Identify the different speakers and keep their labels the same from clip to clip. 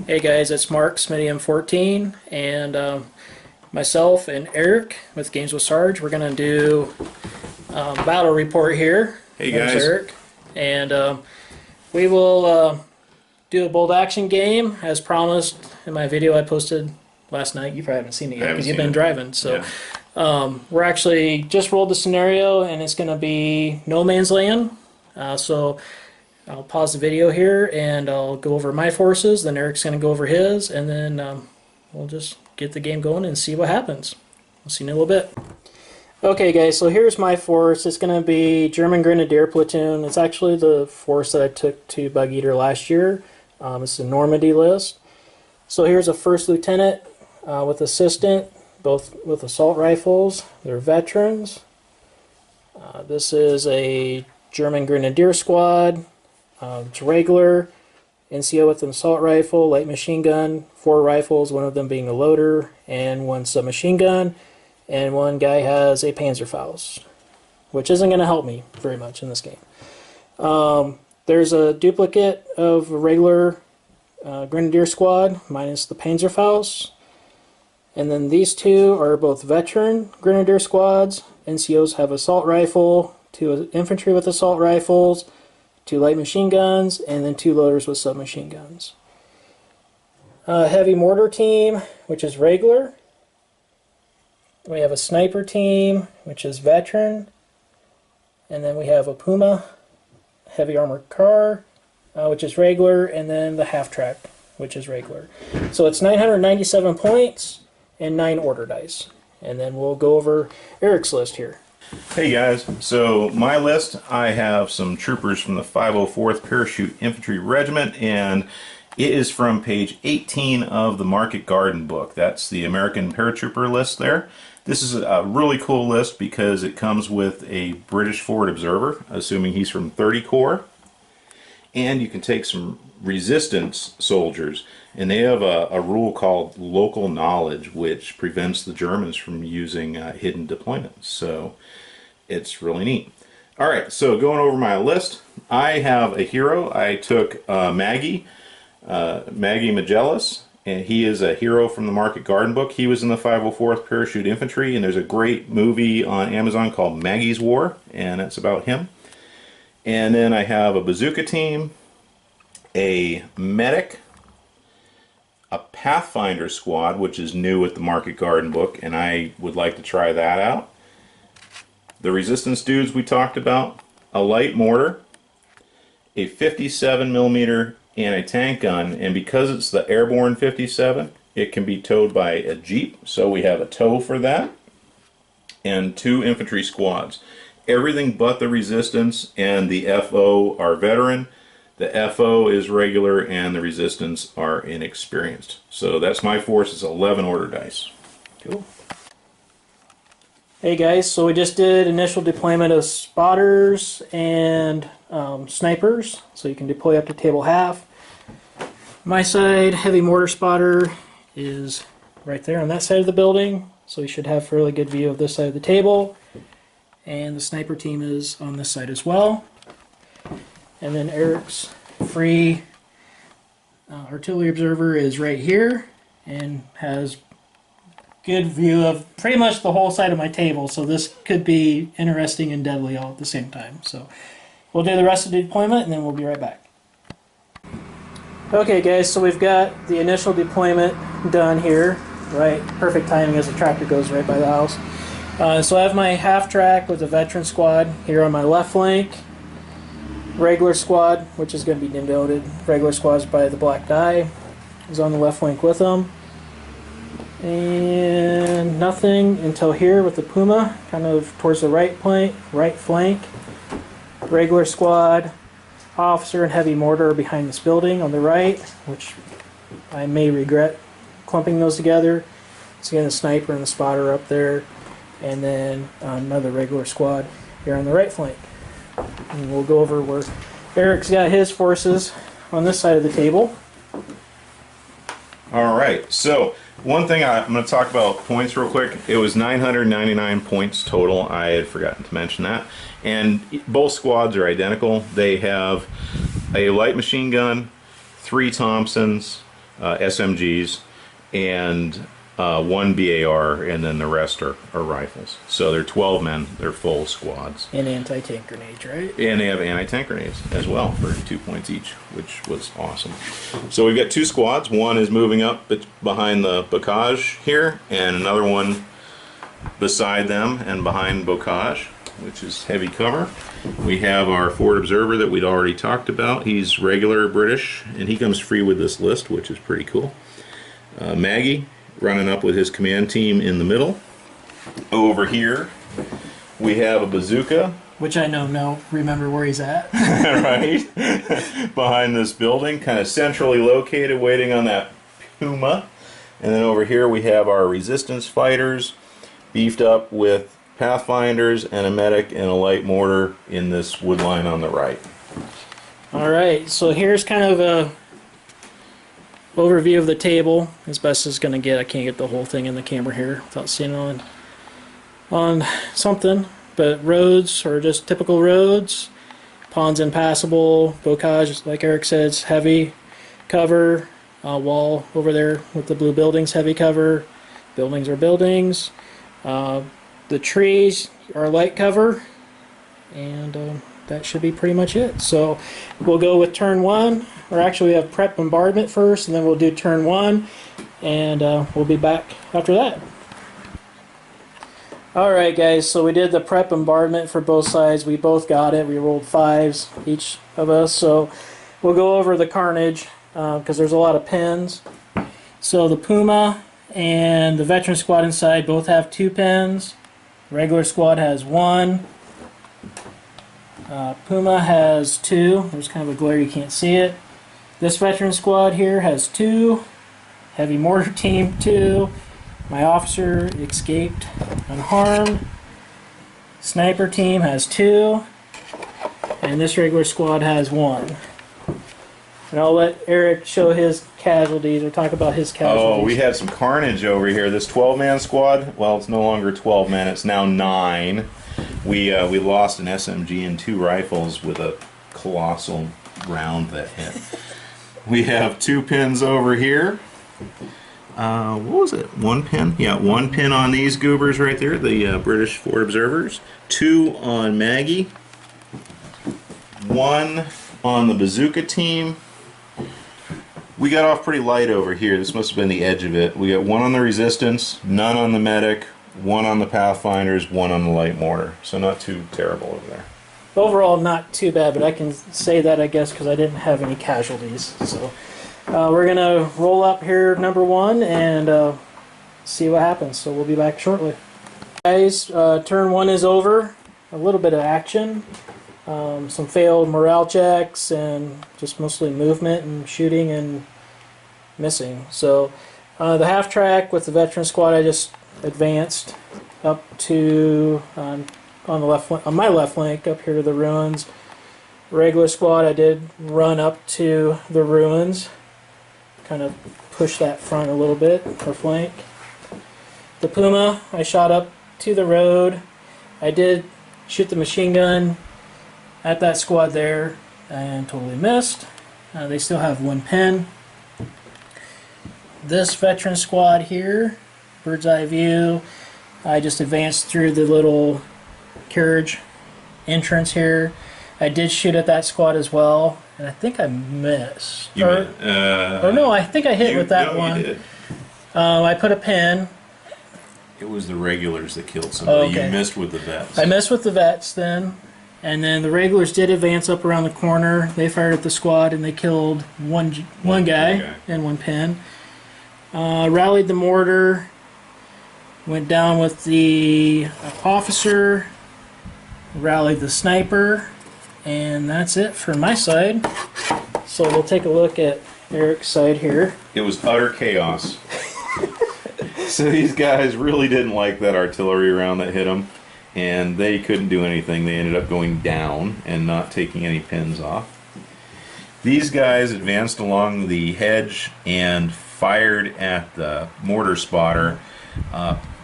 Speaker 1: Hey guys, it's Mark, SmittyM14, and myself and Eric with Games with Sarge. We're going to do battle report here.
Speaker 2: Hey
Speaker 1: There's
Speaker 2: guys.
Speaker 1: Eric. And we will do a bold action game as promised in my video I posted last night. You probably haven't seen it yet because you've been driving. So we're actually just rolled the scenario, and it's going to be no man's land. So I'll pause the video here and I'll go over my forces, then Eric's going to go over his, and then we'll just get the game going and see what happens. We'll see you in a little bit. Okay guys, so here's my force. It's going to be German Grenadier platoon. It's actually the force that I took to Bug Eater last year. It's the Normandy list. So here's a first lieutenant with assistant, both with assault rifles. They're veterans. This is a German Grenadier squad. It's regular, NCO with an assault rifle, light machine gun, 4 rifles, one of them being a loader, and 1 submachine gun, and 1 guy has a Panzerfaust, which isn't going to help me very much in this game. There's a duplicate of a regular Grenadier squad, minus the Panzerfaust, and then these 2 are both veteran Grenadier squads. NCOs have assault rifle, 2 infantry with assault rifles, 2 light machine guns, and then 2 loaders with submachine guns. Heavy mortar team, which is regular. We have a sniper team, which is veteran. And then we have a Puma heavy armored car, which is regular, and then the half-track, which is regular. So it's 997 points and 9 order dice. And then we'll go over Eric's list here.
Speaker 2: Hey guys, so my list, I have some troopers from the 504th Parachute Infantry Regiment, and it is from page 18 of the Market Garden book. That's the American paratrooper list there. This is a really cool list because it comes with a British forward observer, assuming he's from 30 Corps, and you can take some resistance soldiers, and they have a rule called local knowledge, which prevents the Germans from using hidden deployments. So it's really neat. Alright, so going over my list, I have a hero. I took Maggie Magellas, and he is a hero from the Market Garden book. He was in the 504th Parachute Infantry, and there's a great movie on Amazon called Maggie's War, and it's about him. And then I have a bazooka team, a medic, a Pathfinder squad, which is new with the Market Garden book, and I would like to try that out. The resistance dudes we talked about, a light mortar, a 57mm anti-tank gun, and because it's the Airborne 57, it can be towed by a Jeep, so we have a tow for that, and 2 infantry squads. Everything but the resistance and the FO are veteran. The FO is regular and the resistance are inexperienced. So that's my force. It's 11 order dice.
Speaker 1: Cool. Hey guys, so we just did initial deployment of spotters and snipers, so you can deploy up to table half. My side, heavy mortar spotter is right there on that side of the building, so you should have a fairly good view of this side of the table. And the sniper team is on this side as well. And then Eric's free artillery observer is right here and has good view of pretty much the whole side of my table, so this could be interesting and deadly all at the same time. So we'll do the rest of the deployment and then we'll be right back. Okay guys, so we've got the initial deployment done here, right? Perfect timing as the tractor goes right by the house. So I have my half-track with a veteran squad here on my left flank. Regular squad, which is going to be denoted regular squads by the black die, is on the left flank with them. And nothing until here with the Puma, kind of towards the right flank. Regular squad, officer, and heavy mortar are behind this building on the right, which I may regret clumping those together. So again, the sniper and the spotter up there, and then another regular squad here on the right flank. And we'll go over where Eric's got his forces on this side of the table.
Speaker 2: Alright, so one thing I'm going to talk about points real quick. It was 999 points total. I had forgotten to mention that. And both squads are identical. They have a light machine gun, 3 Thompsons, SMGs, and one BAR, and then the rest are rifles. So they're 12 men. They're full squads.
Speaker 1: And anti-tank grenades, right?
Speaker 2: And they have anti-tank grenades as well for 2 points each, which was awesome. So we've got 2 squads. One is moving up behind the bocage here, and another one beside them and behind bocage, which is heavy cover. We have our forward observer that we'd already talked about. He's regular British, and he comes free with this list, which is pretty cool. Maggie running up with his command team in the middle. Over here we have a bazooka,
Speaker 1: which I know remember where he's at.
Speaker 2: right behind this building, kind of centrally located, waiting on that Puma. And then over here we have our resistance fighters, beefed up with pathfinders and a medic and a light mortar in this wood line on the right.
Speaker 1: Alright, so here's kind of a overview of the table, as best as it's going to get. I can't get the whole thing in the camera here without seeing it on something. But roads are just typical roads. Ponds impassable. Bocage, like Eric says, heavy cover. Wall over there with the blue buildings, heavy cover. Buildings are buildings. The trees are light cover. And that should be pretty much it. So we'll go with turn 1. Or actually we have prep bombardment first, and then we'll do turn 1, and we'll be back after that. Alright guys, so we did the prep bombardment for both sides. We both got it. We rolled 5s, each of us. So we'll go over the carnage, because there's a lot of pins. So the Puma and the veteran squad inside both have 2 pins. Regular squad has 1. Puma has 2. There's kind of a glare, you can't see it. This veteran squad here has 2. Heavy mortar team 2. My officer escaped unharmed. Sniper team has 2. And this regular squad has 1. And I'll let Eric show his casualties, or talk about his casualties.
Speaker 2: Oh, we had some carnage over here. This 12-man squad, well, it's no longer 12 men, it's now 9. We lost an SMG and 2 rifles with a colossal round that hit. We have 2 pins over here. What was it? 1 pin? Yeah, 1 pin on these goobers right there, the British forward observers. 2 on Maggie. 1 on the bazooka team. We got off pretty light over here. This must have been the edge of it. We got 1 on the resistance, none on the medic, 1 on the pathfinders, 1 on the light mortar. So not too terrible over there.
Speaker 1: Overall, not too bad, but I can say that, I guess, because I didn't have any casualties. So we're going to roll up here number 1 and see what happens. So we'll be back shortly. Guys, turn 1 is over. A little bit of action. Some failed morale checks and just mostly movement and shooting and missing. So the half track with the veteran squad, I just advanced up to on my left flank up here to the ruins. Regular squad, I did run up to the ruins, kind of push that front a little bit, or flank. The Puma, I shot up to the road. I did shoot the machine gun at that squad there and totally missed. They still have 1 pin. This veteran squad here, bird's eye view, I just advanced through the little carriage entrance here. I did shoot at that squad as well, and I think I missed. Or no, I think I hit with that one.
Speaker 2: You did.
Speaker 1: I put a pin.
Speaker 2: It was the regulars that killed somebody.
Speaker 1: Okay.
Speaker 2: You missed with the vets.
Speaker 1: I missed with the vets then. And then the regulars did advance up around the corner. They fired at the squad and they killed one guy and 1 pin. Rallied the mortar. Went down with the officer. Rallied the sniper. And that's it for my side. So we'll take a look at Eric's side here.
Speaker 2: It was utter chaos. So these guys really didn't like that artillery round that hit them, and they couldn't do anything. They ended up going down and not taking any pins off. These guys advanced along the hedge and fired at the mortar spotter.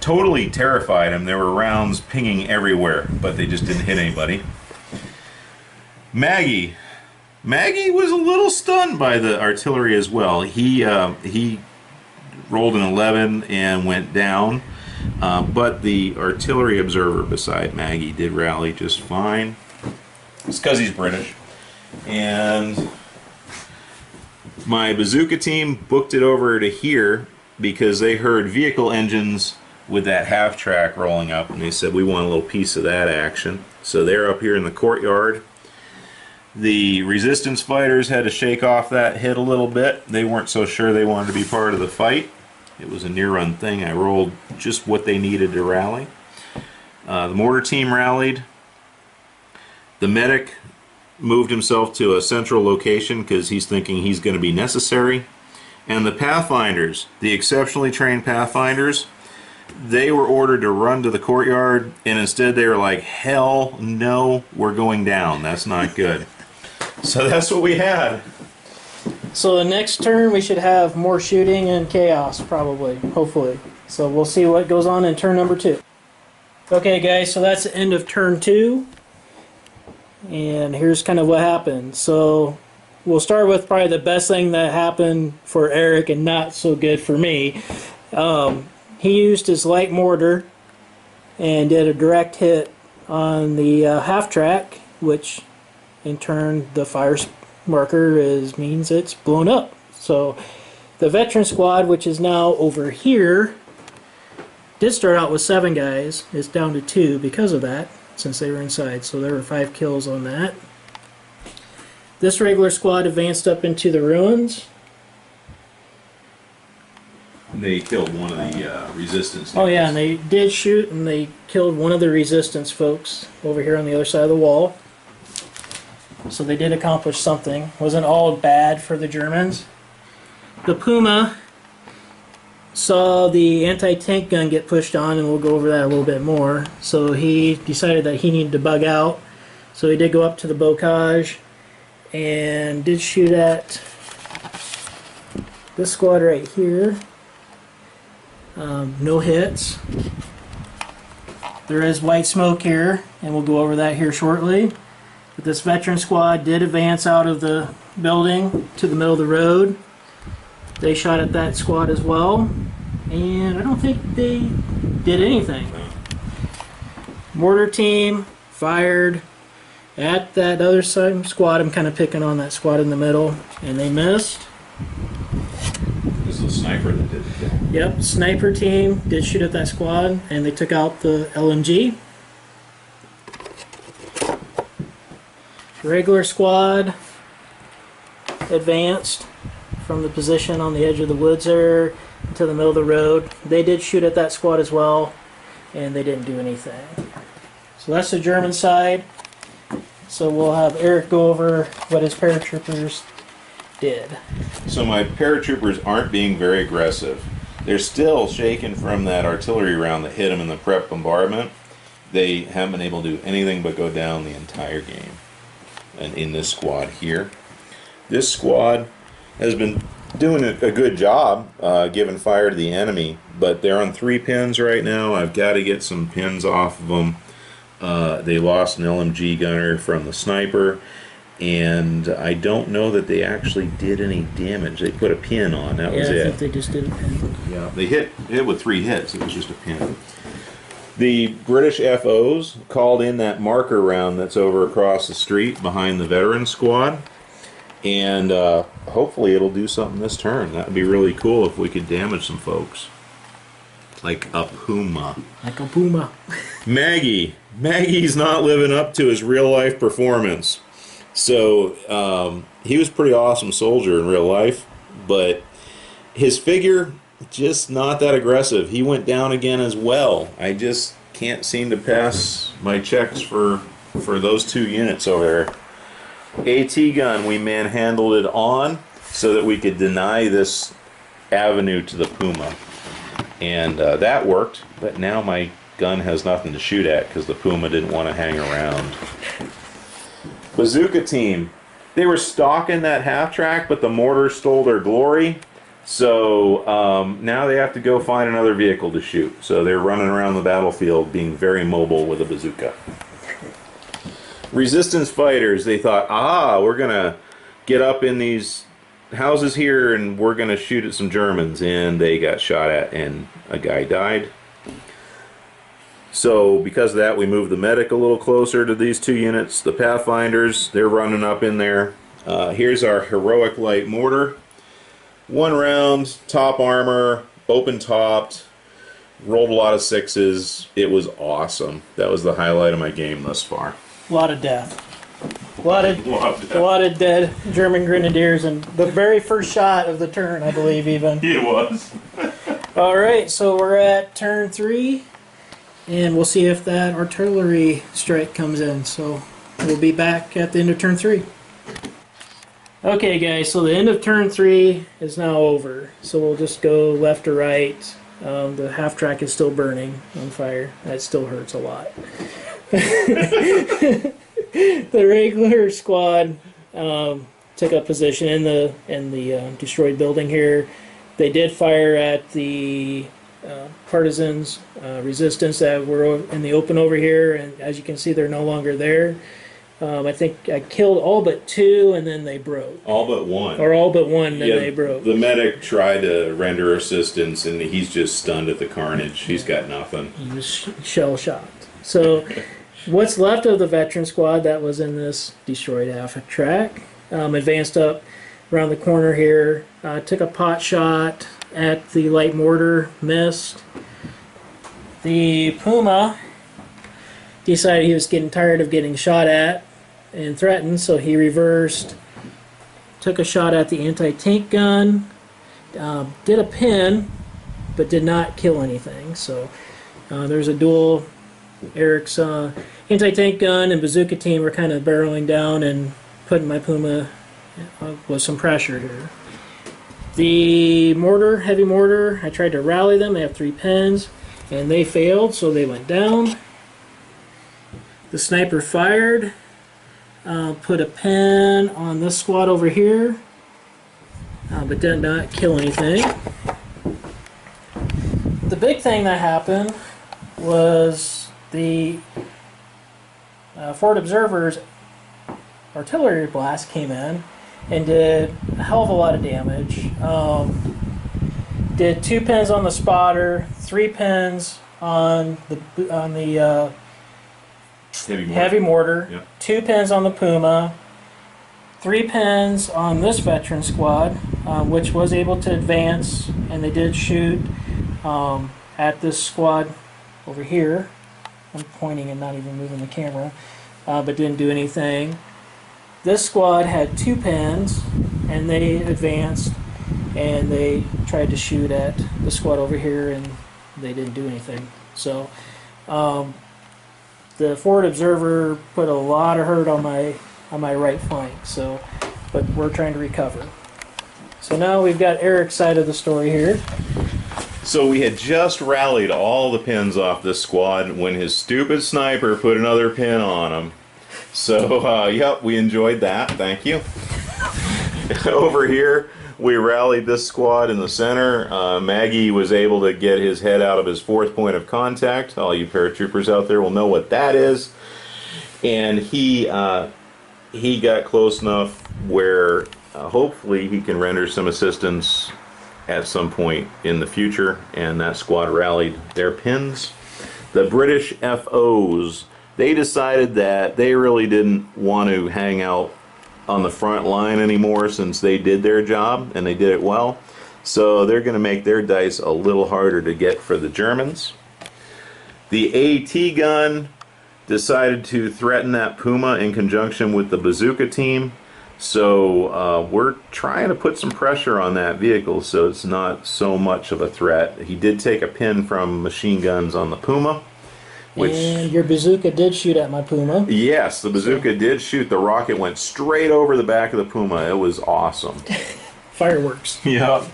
Speaker 2: Totally terrified him. There were rounds pinging everywhere, but they just didn't hit anybody. Maggie Maggie was a little stunned by the artillery as well. He rolled an 11 and went down, but the artillery observer beside Maggie did rally just fine. It's because he's British. And my bazooka team booked it over to here because they heard vehicle engines with that half track rolling up, and they said we want a little piece of that action. So they're up here in the courtyard. The resistance fighters had to shake off that hit a little bit. They weren't so sure they wanted to be part of the fight. It was a near-run thing. I rolled just what they needed to rally. The mortar team rallied. The medic moved himself to a central location because he's thinking he's going to be necessary. And the pathfinders, the exceptionally trained pathfinders, they were ordered to run to the courtyard, and instead they were like, hell no, we're going down. That's not good. So that's what we had.
Speaker 1: So the next turn we should have more shooting and chaos, probably, hopefully. So we'll see what goes on in turn number 2. Okay guys, so that's the end of turn 2. And here's kind of what happened. So we'll start with probably the best thing that happened for Eric and not so good for me. He used his light mortar and did a direct hit on the half track, which in turn the fire marker means it's blown up. So the veteran squad, which is now over here, did start out with 7 guys. It's down to 2 because of that, since they were inside. So there were 5 kills on that. This regular squad advanced up into the ruins.
Speaker 2: They killed one of the resistance.
Speaker 1: Oh yeah, and they did shoot, and they killed one of the resistance folks over here on the other side of the wall. So they did accomplish something. Wasn't all bad for the Germans. The Puma saw the anti-tank gun get pushed on, and we'll go over that a little bit more. So he decided that he needed to bug out. So he did go up to the bocage and did shoot at this squad right here. No hits. There is white smoke here, and we'll go over that here shortly. But this veteran squad did advance out of the building to the middle of the road. They shot at that squad as well, and I don't think they did anything. Mortar team fired at that other side squad. I'm kind of picking on that squad in the middle, and they missed.
Speaker 2: This is the sniper that did it.
Speaker 1: Yep, sniper team did shoot at that squad, and they took out the LMG. Regular squad advanced from the position on the edge of the woods there to the middle of the road. They did shoot at that squad as well, and they didn't do anything. So that's the German side. So we'll have Eric go over what his paratroopers did.
Speaker 2: So my paratroopers aren't being very aggressive. They're still shaken from that artillery round that hit them in the prep bombardment. They haven't been able to do anything but go down the entire game. And in this squad here, this squad has been doing a good job giving fire to the enemy, but they're on 3 pins right now. I've got to get some pins off of them. They lost an LMG gunner from the sniper, and I don't know that they actually did any damage. They put a pin on, that was it.
Speaker 1: I think they just did a pin.
Speaker 2: Yeah, they hit with 3 hits. It was just a pin. The British FOs called in that marker round that's over across the street behind the veteran squad, and hopefully it'll do something this turn. That would be really cool if we could damage some folks. Like a Puma.
Speaker 1: Like a Puma.
Speaker 2: Maggie's not living up to his real life performance. So he was a pretty awesome soldier in real life, but his figure, just not that aggressive. He went down again as well. I just can't seem to pass my checks for those 2 units over there. AT gun, we manhandled it on so that we could deny this avenue to the Puma. And that worked, but now my gun has nothing to shoot at because the Puma didn't want to hang around. Bazooka team, they were stalking that half track, but the mortar stole their glory. So now they have to go find another vehicle to shoot. So they're running around the battlefield being very mobile with a bazooka. Resistance fighters, they thought, we're going to get up in these houses here and we're going to shoot at some Germans. And they got shot at and a guy died. So because of that, we moved the medic a little closer to these two units. The Pathfinders, they're running up in there. Here's our heroic light mortar. 1 round, top armor, open topped, rolled a lot of 6s. It was awesome. That was the highlight of my game thus far.
Speaker 1: A lot of death. A lot of dead German Grenadiers, and the very first shot of the turn, I believe, even.
Speaker 2: It was.
Speaker 1: Alright, so we're at turn 3, and we'll see if that artillery strike comes in. So we'll be back at the end of turn 3. Okay guys, so the end of turn 3 is now over. So we'll just go left to right. The half track is still burning on fire. That still hurts a lot. The regular squad took up position in the destroyed building here. They did fire at the partisans, resistance that were in the open over here, and as you can see, they're no longer there. I think I killed all but 2, and then they broke.
Speaker 2: All but 1.
Speaker 1: Or all but 1, then they broke.
Speaker 2: The medic tried to render assistance, and he's just stunned at the carnage. He's got nothing.
Speaker 1: He was shell-shocked. So what's left of the veteran squad that was in this destroyed half track advanced up around the corner here, took a pot shot at the light mortar, missed. The Puma decided he was getting tired of getting shot at and threatened, so he reversed, took a shot at the anti-tank gun, did a pin, but did not kill anything. So there's a duel. Eric's anti-tank gun and bazooka team were kind of barreling down and putting my Puma with some pressure here. The mortar, heavy mortar, I tried to rally them. They have 3 pins, and they failed, so they went down. The sniper fired, put a pin on this squad over here, but did not kill anything. The big thing that happened was the Forward Observer's artillery blast came in and did a hell of a lot of damage. Did 2 pins on the spotter, 3 pins on the heavy mortar, yep. 2 pins on the Puma, 3 pins on this veteran squad, which was able to advance, and they did shoot at this squad over here. I'm pointing and not even moving the camera, but didn't do anything. This squad had 2 pins, and they advanced, and they tried to shoot at the squad over here, and they didn't do anything. So the Forward Observer put a lot of hurt on my right flank. So, but we're trying to recover. So now we've got Eric's side of the story here.
Speaker 2: So we had just rallied all the pins off this squad when his stupid sniper put another pin on him. So, yep, we enjoyed that. Thank you. Over here, we rallied this squad in the center. Maggie was able to get his head out of his 4th point of contact. All you paratroopers out there will know what that is. And he got close enough where hopefully he can render some assistance at some point in the future, and that squad rallied their pins. The British FOs, they decided that they really didn't want to hang out on the front line anymore since they did their job, and they did it well. So they're going to make their dice a little harder to get for the Germans. The AT gun decided to threaten that Puma in conjunction with the bazooka team. So we're trying to put some pressure on that vehicle so it's not so much of a threat. He did take a pin from machine guns on the Puma.
Speaker 1: And your bazooka did shoot at my Puma.
Speaker 2: Yes, the bazooka did shoot. The rocket went straight over the back of the Puma. It was awesome.
Speaker 1: Fireworks.
Speaker 2: Yep.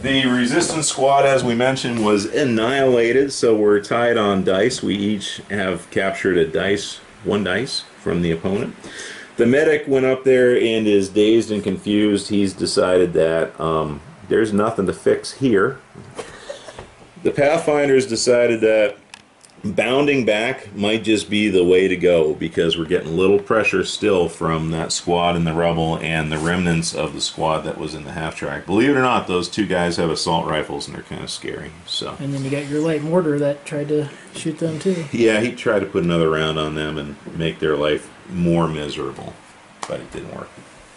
Speaker 2: The resistance squad, as we mentioned, was annihilated, so we're tied on dice. We each have captured one dice from the opponent. The medic went up there and is dazed and confused. He's decided that there's nothing to fix here. The Pathfinders decided that bounding back might just be the way to go, because we're getting a little pressure still from that squad in the rubble and the remnants of the squad that was in the half-track. Believe it or not, those two guys have assault rifles and they're kind of scary. So.
Speaker 1: And then you got your light mortar that tried to shoot them too.
Speaker 2: Yeah, he tried to put another round on them and make their life more miserable, but it didn't work.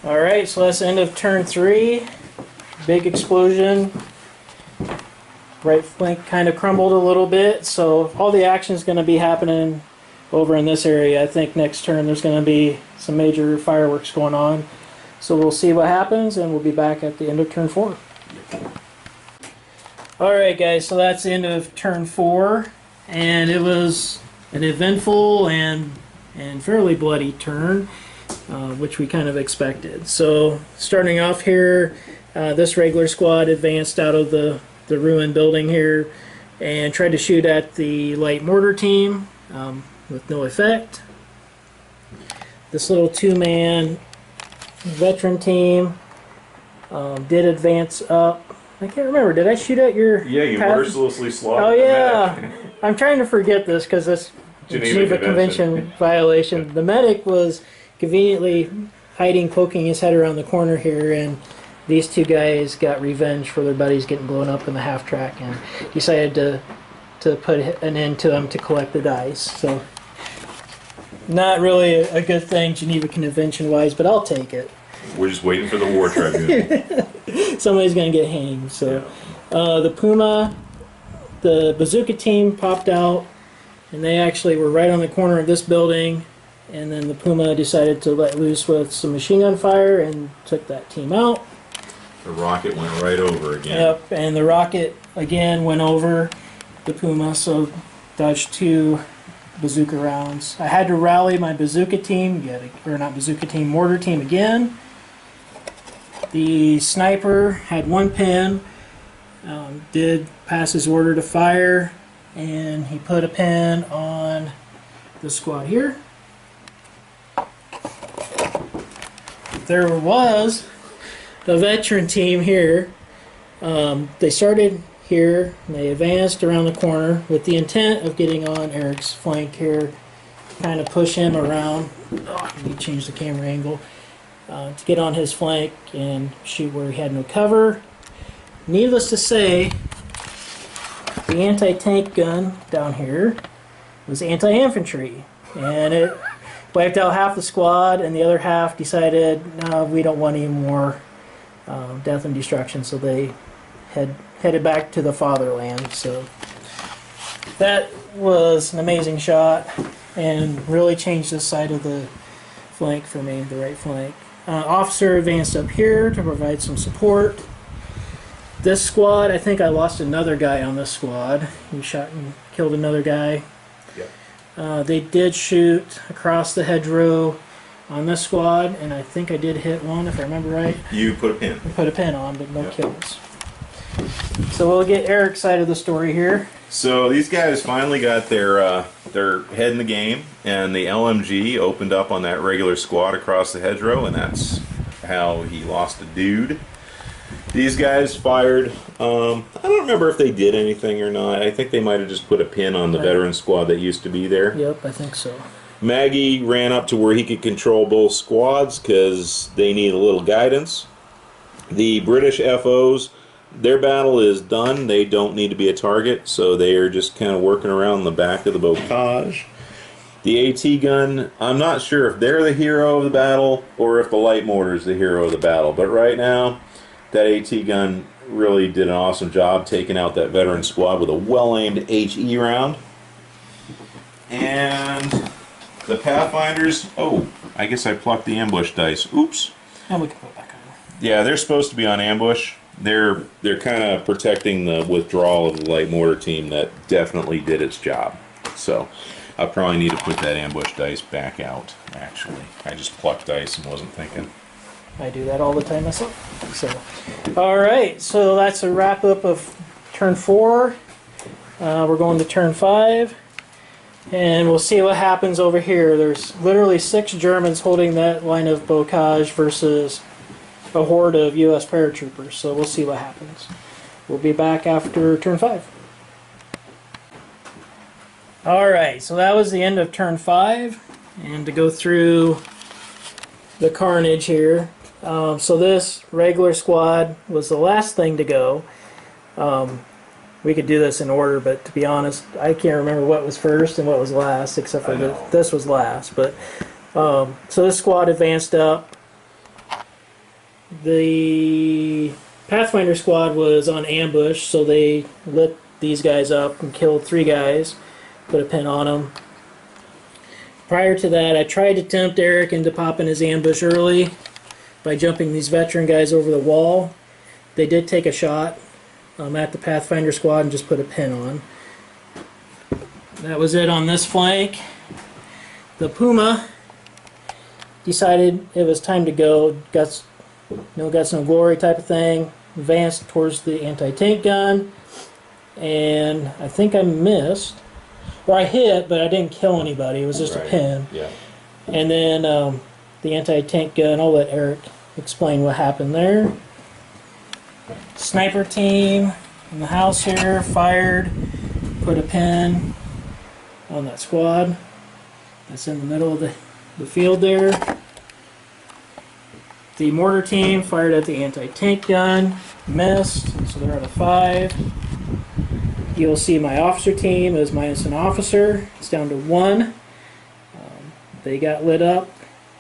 Speaker 1: Alright, so that's the end of turn 3. Big explosion. Right flank kind of crumbled a little bit, so all the action is going to be happening over in this area. I think next turn there's going to be some major fireworks going on. So we'll see what happens, and we'll be back at the end of turn 4. Alright guys, so that's the end of turn 4, and it was an eventful and fairly bloody turn, which we kind of expected. So starting off here, this regular squad advanced out of the ruined building here and tried to shoot at the light mortar team with no effect. This little two-man veteran team did advance up. I can't remember. Did I shoot at your...
Speaker 2: Yeah, you mercilessly slaughtered.
Speaker 1: Oh yeah. I'm trying to forget this because it's Geneva Convention violation. The medic was conveniently hiding, poking his head around the corner here, and these two guys got revenge for their buddies getting blown up in the half-track and decided to put an end to them to collect the dice. So, not really a good thing Geneva Convention-wise, but I'll take it.
Speaker 2: We're just waiting for the war tribunal.
Speaker 1: Somebody's going to get hanged. So, the Puma, the bazooka team popped out, and they actually were right on the corner of this building, and then the Puma decided to let loose with some machine gun fire and took that team out.
Speaker 2: The rocket went right over again.
Speaker 1: Yep, and the rocket again went over the Puma, so dodged 2 bazooka rounds. I had to rally my bazooka team, mortar team again. The sniper had 1 pin, did pass his order to fire, and he put a pin on the squad here. There was the veteran team here. They started here and they advanced around the corner with the intent of getting on Eric's flank here, kind of push him around. Let me change the camera angle to get on his flank and shoot where he had no cover. Needless to say, the anti-tank gun down here was anti-infantry, and it wiped out half the squad, and the other half decided, no, we don't want any more death and destruction, so they headed back to the fatherland. So that was an amazing shot and really changed the side of the flank for me, the right flank. Officer advanced up here to provide some support. This squad, I think I lost another guy on this squad. He shot and killed another guy. Yep. They did shoot across the hedgerow on this squad, and I think I did hit one, if I remember right.
Speaker 2: You put a pin.
Speaker 1: I put a pin on, but no kills. So we'll get Eric's side of the story here.
Speaker 2: So these guys finally got their head in the game, and the LMG opened up on that regular squad across the hedgerow, and that's how he lost a dude. These guys fired, I don't remember if they did anything or not. I think they might have just put a pin on the veteran squad that used to be there.
Speaker 1: Yep, I think so.
Speaker 2: Maggie ran up to where he could control both squads because they need a little guidance. The British FOs, their battle is done. They don't need to be a target, so they are just kind of working around the back of the bocage. The AT gun, I'm not sure if they're the hero of the battle or if the light mortar is the hero of the battle, but right now that AT gun really did an awesome job taking out that veteran squad with a well-aimed HE round. And the Pathfinders, oh, I guess I plucked the ambush dice. Oops.
Speaker 1: And we can put it back on.
Speaker 2: Yeah, they're supposed to be on ambush. They're kind of protecting the withdrawal of the light mortar team that definitely did its job. So I probably need to put that ambush dice back out, actually. I just plucked dice and wasn't thinking.
Speaker 1: I do that all the time myself. So, alright, so that's a wrap up of turn 4. We're going to turn 5. And we'll see what happens over here. There's literally 6 Germans holding that line of bocage versus a horde of U.S. paratroopers. So we'll see what happens. We'll be back after turn 5. Alright, so that was the end of turn 5. And to go through the carnage here. So this regular squad was the last thing to go. We could do this in order, but to be honest, I can't remember what was first and what was last, except for this was last. But so this squad advanced up. The Pathfinder squad was on ambush, so they lit these guys up and killed 3 guys, put a pin on them. Prior to that, I tried to tempt Eric into popping his ambush early by jumping these veteran guys over the wall. They did take a shot at the Pathfinder squad and just put a pin on. That was it on this flank. The Puma decided it was time to go. Guts, no guts, no glory type of thing. Advanced towards the anti-tank gun, and I think I missed. Well, I hit, but I didn't kill anybody. It was just a pin.
Speaker 2: Yeah.
Speaker 1: And then the anti-tank gun, I'll let Eric explain what happened there. Sniper team in the house here fired, put a pin on that squad. That's in the middle of the field there. The mortar team fired at the anti-tank gun, missed, so they're out of 5. You'll see my officer team is minus an officer. It's down to 1. They got lit up,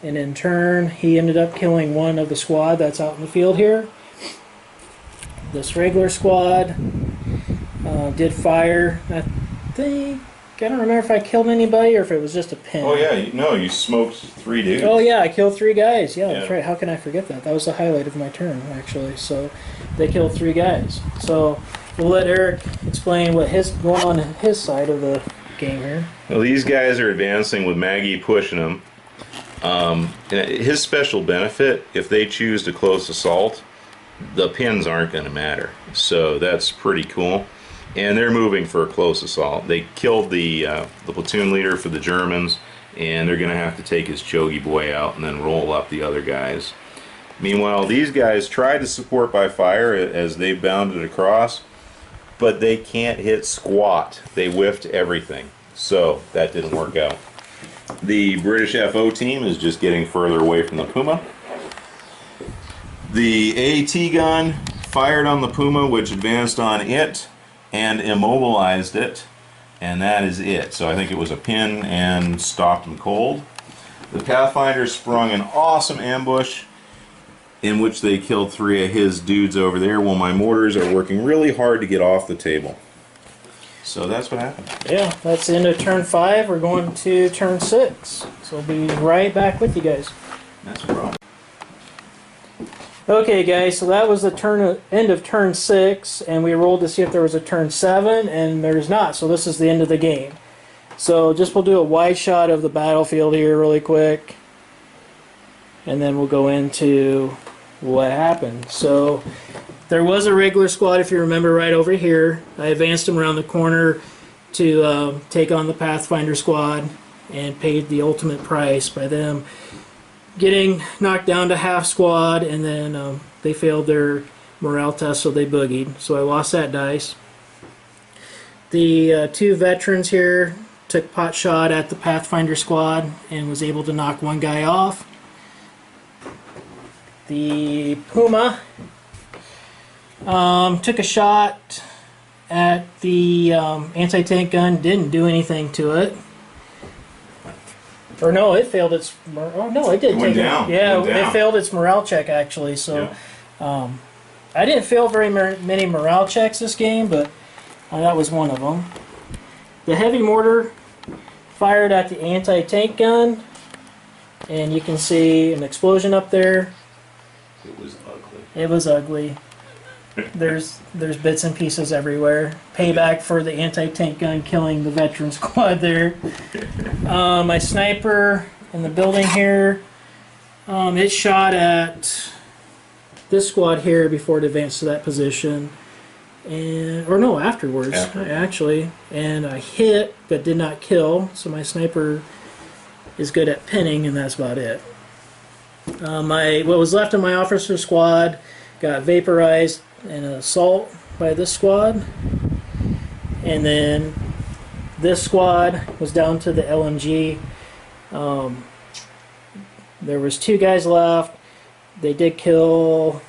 Speaker 1: and in turn, he ended up killing 1 of the squad that's out in the field here. This regular squad did fire. I don't remember if I killed anybody or if it was just a pin.
Speaker 2: Oh yeah, you smoked 3 dudes.
Speaker 1: Oh yeah, I killed 3 guys. Yeah, that's right. How can I forget that? That was the highlight of my turn, actually. So they killed 3 guys. So we'll let Eric explain what going on his side of the game here.
Speaker 2: Well, these guys are advancing with Maggie pushing them. His special benefit, if they choose to close assault, the pins aren't going to matter. So that's pretty cool. And they're moving for a close assault. They killed the platoon leader for the Germans, and they're going to have to take his Chogi boy out and then roll up the other guys. Meanwhile, these guys tried to support by fire as they bounded across, but they can't hit squat. They whiffed everything. So that didn't work out. The British FO team is just getting further away from the Puma. The AT gun fired on the Puma, which advanced on it and immobilized it, and that is it. So I think it was a pin and stopped him cold. The Pathfinder sprung an awesome ambush in which they killed 3 of his dudes over there, while my mortars are working really hard to get off the table. So that's what happened.
Speaker 1: Yeah, that's the end of turn 5. We're going to turn 6. So we'll be right back with you guys.
Speaker 2: That's a problem.
Speaker 1: Okay guys, so that was the end of turn 6, and we rolled to see if there was a turn 7, and there's not, so this is the end of the game. So we'll do a wide shot of the battlefield here really quick, and then we'll go into what happened. So there was a regular squad, if you remember, right over here. I advanced them around the corner to take on the Pathfinder squad, and paid the ultimate price by them getting knocked down to half squad, and then they failed their morale test, so they boogied. So I lost that dice. The 2 veterans here took pot shot at the Pathfinder squad and was able to knock 1 guy off. The Puma took a shot at the anti-tank gun, didn't do anything to it. Or no, it failed its. Oh no, it did.
Speaker 2: It went down.
Speaker 1: Yeah,
Speaker 2: it
Speaker 1: failed its morale check actually. So, yeah. I didn't fail very many morale checks this game, but that was one of them. The heavy mortar fired at the anti-tank gun, and you can see an explosion up there.
Speaker 2: It was ugly.
Speaker 1: It was ugly. There's bits and pieces everywhere. Payback for the anti-tank gun killing the veteran squad there. My sniper in the building here, it shot at this squad here before it advanced to that position, afterwards actually, and I hit but did not kill. So my sniper is good at pinning, and that's about it. What was left of my officer squad got vaporized in an assault by this squad, and then this squad was down to the LMG. There was 2 guys left. They did kill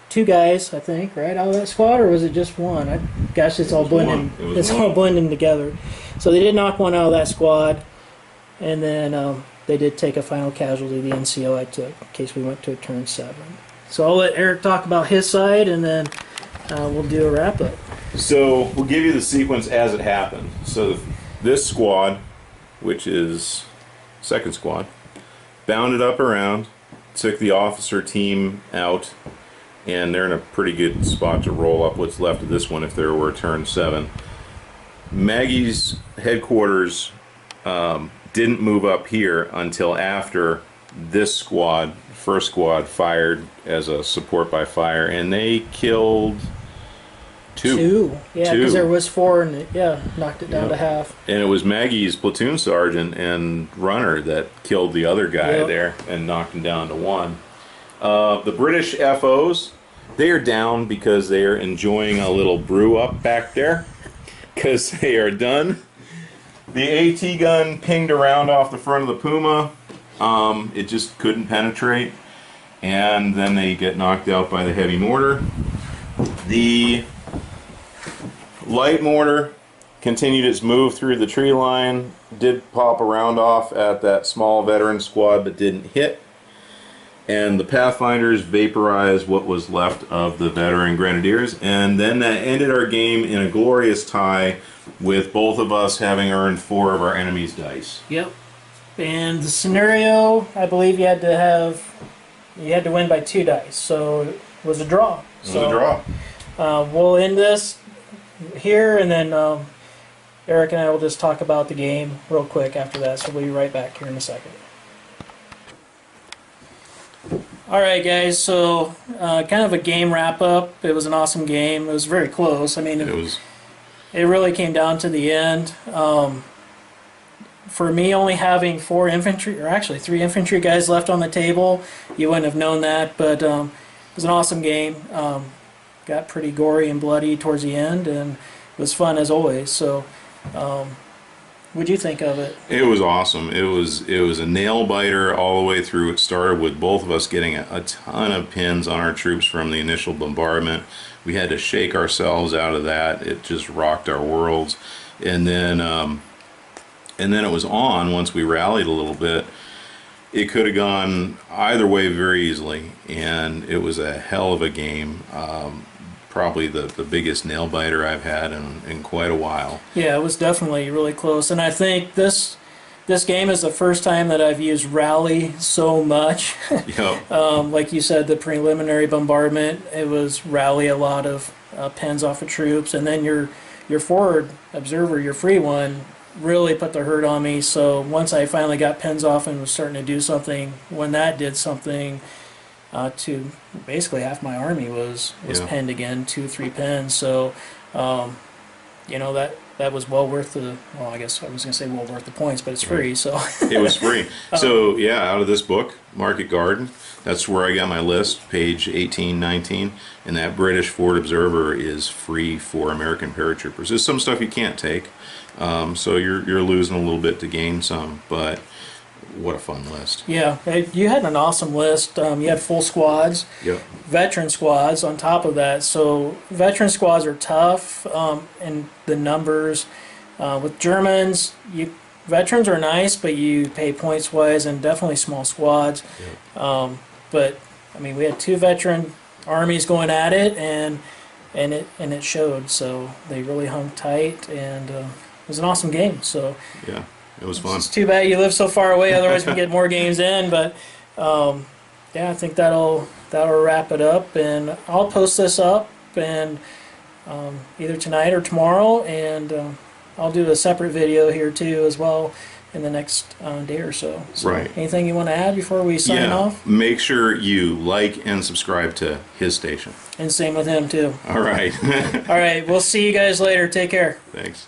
Speaker 1: 2 guys, I think, right, out of that squad, or was it just 1? Gosh, it's all blending. It's all blending together. So they did knock 1 out of that squad, and then they did take a final casualty. The NCO I took, in case we went to a turn 7. So I'll let Eric talk about his side, and then we'll do a wrap up.
Speaker 2: So we'll give you the sequence as it happened. So this squad, which is 2nd squad, bounded up around, took the officer team out, and they're in a pretty good spot to roll up what's left of this one if there were a turn 7. Maggie's headquarters didn't move up here until after this squad, 1st squad, fired as a support by fire, and they killed 2.
Speaker 1: Yeah, because there was 4, and it, knocked it down to half.
Speaker 2: And it was Maggie's platoon sergeant and runner that killed the other guy there and knocked him down to 1. The British FOs, they are down because they are enjoying a little brew up back there because they are done. The AT gun pinged around off the front of the Puma. It just couldn't penetrate, and then they get knocked out by the heavy mortar. The light mortar continued its move through the tree line, did pop a round off at that small veteran squad but didn't hit, and the Pathfinders vaporized what was left of the veteran Grenadiers, and then that ended our game in a glorious tie with both of us having earned 4 of our enemy's dice.
Speaker 1: Yep. And the scenario, I believe you had to win by 2 dice, so it was a draw.
Speaker 2: It was a draw.
Speaker 1: We'll end this here, and then Eric and I will just talk about the game real quick after that, so we'll be right back here in a second. Alright guys, so kind of a game wrap-up. It was an awesome game. It was very close. I mean, it really came down to the end. For me, only having 4 infantry, or actually 3 infantry guys left on the table, you wouldn't have known that, but it was an awesome game. Got pretty gory and bloody towards the end, and it was fun as always. So, what'd you think of it?
Speaker 2: It was awesome. It was a nail biter all the way through. It started with both of us getting a ton of pins on our troops from the initial bombardment. We had to shake ourselves out of that. It just rocked our worlds, and then it was on once we rallied a little bit. It could have gone either way very easily, and it was a hell of a game. Probably the biggest nail biter I've had in quite a while. Yeah,
Speaker 1: it was definitely really close, and I think this game is the first time that I've used rally so much.
Speaker 2: Yep.
Speaker 1: Like you said, the preliminary bombardment, it was rally a lot of pens off of troops, and then your forward observer, your free one, really put the hurt on me. So once I finally got pens off and was starting to do something, when that did something, to basically half my army was penned again, 2-3 pens. So you know, that was well worth the, well, I guess I was going to say well worth the points, but it's free, so.
Speaker 2: It was free. So yeah, out of this book, Market Garden, that's where I got my list, page 1819, and that British Forward Observer is free for American paratroopers. There's some stuff you can't take, so you're losing a little bit to gain some, but what a fun list.
Speaker 1: Yeah, you had an awesome list. You had full squads,
Speaker 2: yep,
Speaker 1: veteran squads on top of that. So veteran squads are tough in the numbers. With Germans, veterans are nice, but you pay points wise, and definitely small squads. Yep. But I mean, we had 2 veteran armies going at it, and it showed. So they really hung tight, and it was an awesome game. So
Speaker 2: yeah. It was fun.
Speaker 1: It's too bad you live so far away, otherwise we get more games in. But yeah, I think that'll wrap it up, and I'll post this up and either tonight or tomorrow, and I'll do a separate video here too as well in the next day or so.
Speaker 2: Right.
Speaker 1: Anything you want to add before we sign off?
Speaker 2: Make sure you like and subscribe to his station.
Speaker 1: And same with him too.
Speaker 2: All right.
Speaker 1: All right. We'll see you guys later. Take care.
Speaker 2: Thanks.